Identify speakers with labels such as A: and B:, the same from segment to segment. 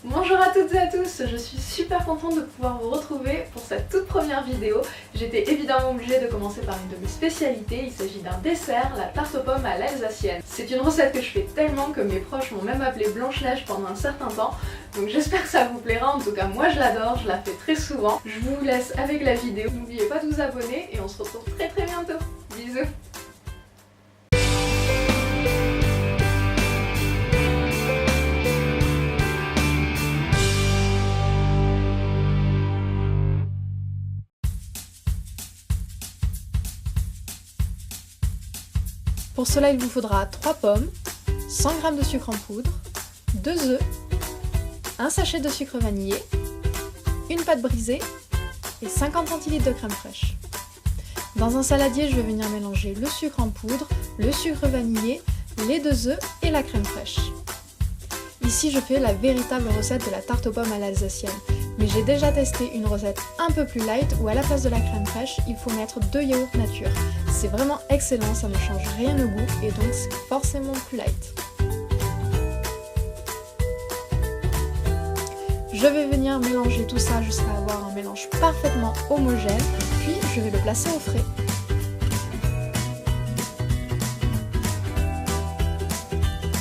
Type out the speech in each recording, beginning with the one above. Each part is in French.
A: Bonjour à toutes et à tous, je suis super contente de pouvoir vous retrouver pour cette toute première vidéo. J'étais évidemment obligée de commencer par une de mes spécialités, il s'agit d'un dessert, la tarte aux pommes à l'alsacienne. C'est une recette que je fais tellement que mes proches m'ont même appelée Blanche-Neige pendant un certain temps, donc j'espère que ça vous plaira, en tout cas moi je l'adore, je la fais très souvent. Je vous laisse avec la vidéo, n'oubliez pas de vous abonner et on se retrouve très bientôt. Bisous. Pour cela, il vous faudra 3 pommes, 100 g de sucre en poudre, 2 œufs, un sachet de sucre vanillé, une pâte brisée et 50 centilitres de crème fraîche. Dans un saladier, je vais venir mélanger le sucre en poudre, le sucre vanillé, les 2 œufs et la crème fraîche. Ici, je fais la véritable recette de la tarte aux pommes à l'alsacienne. Mais j'ai déjà testé une recette un peu plus light où à la place de la crème fraîche, il faut mettre 2 yaourts nature. C'est vraiment excellent, ça ne change rien au goût et donc c'est forcément plus light. Je vais venir mélanger tout ça jusqu'à avoir un mélange parfaitement homogène, puis je vais le placer au frais.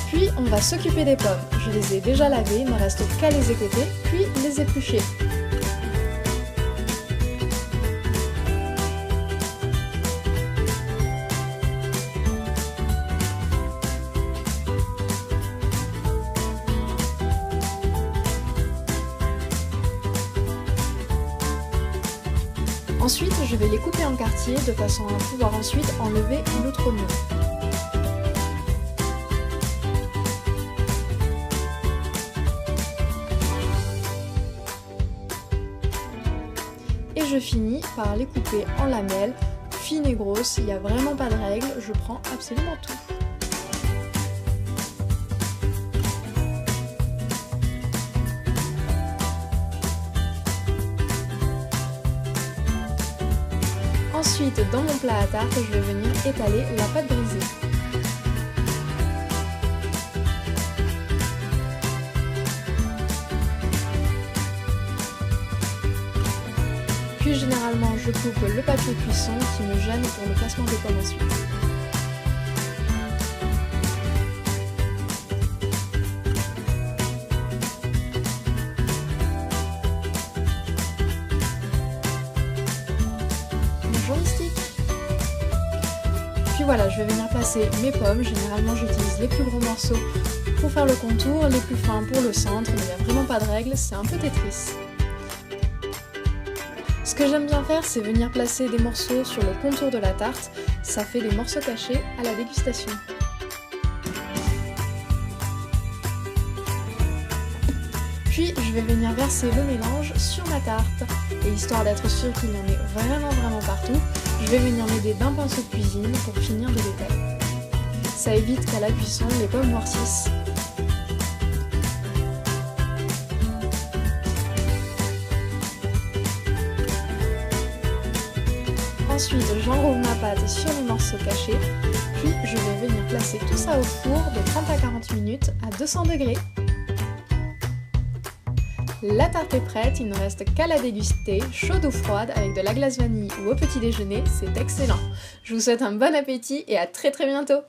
A: Puis on va s'occuper des pommes. Je les ai déjà lavées, il ne reste qu'à les écouter, puis les éplucher. Ensuite, je vais les couper en quartiers de façon à pouvoir ensuite enlever l'outre-mur. Et je finis par les couper en lamelles, fines et grosses, il n'y a vraiment pas de règle, je prends absolument tout. Ensuite, dans mon plat à tarte, je vais venir étaler la pâte brisée. Puis généralement, je coupe le papier cuisson qui me gêne pour le placement des pommes ensuite. Bonjour Mystique. Puis voilà, je vais venir placer mes pommes. Généralement, j'utilise les plus gros morceaux pour faire le contour, les plus fins pour le centre, mais il n'y a vraiment pas de règle, c'est un peu Tetris. Ce que j'aime bien faire, c'est venir placer des morceaux sur le contour de la tarte, ça fait des morceaux cachés à la dégustation. Puis je vais venir verser le mélange sur ma tarte, et histoire d'être sûr qu'il y en ait vraiment partout, je vais venir m'aider d'un pinceau de cuisine pour finir de l'étaler. Ça évite qu'à la cuisson, les pommes noircissent. Ensuite, j'enroule ma pâte sur les morceaux cachés, puis je vais venir placer tout ça au four de 30 à 40 minutes à 200 degrés. La tarte est prête, il ne reste qu'à la déguster, chaude ou froide, avec de la glace vanille ou au petit déjeuner, c'est excellent. Je vous souhaite un bon appétit et à très bientôt.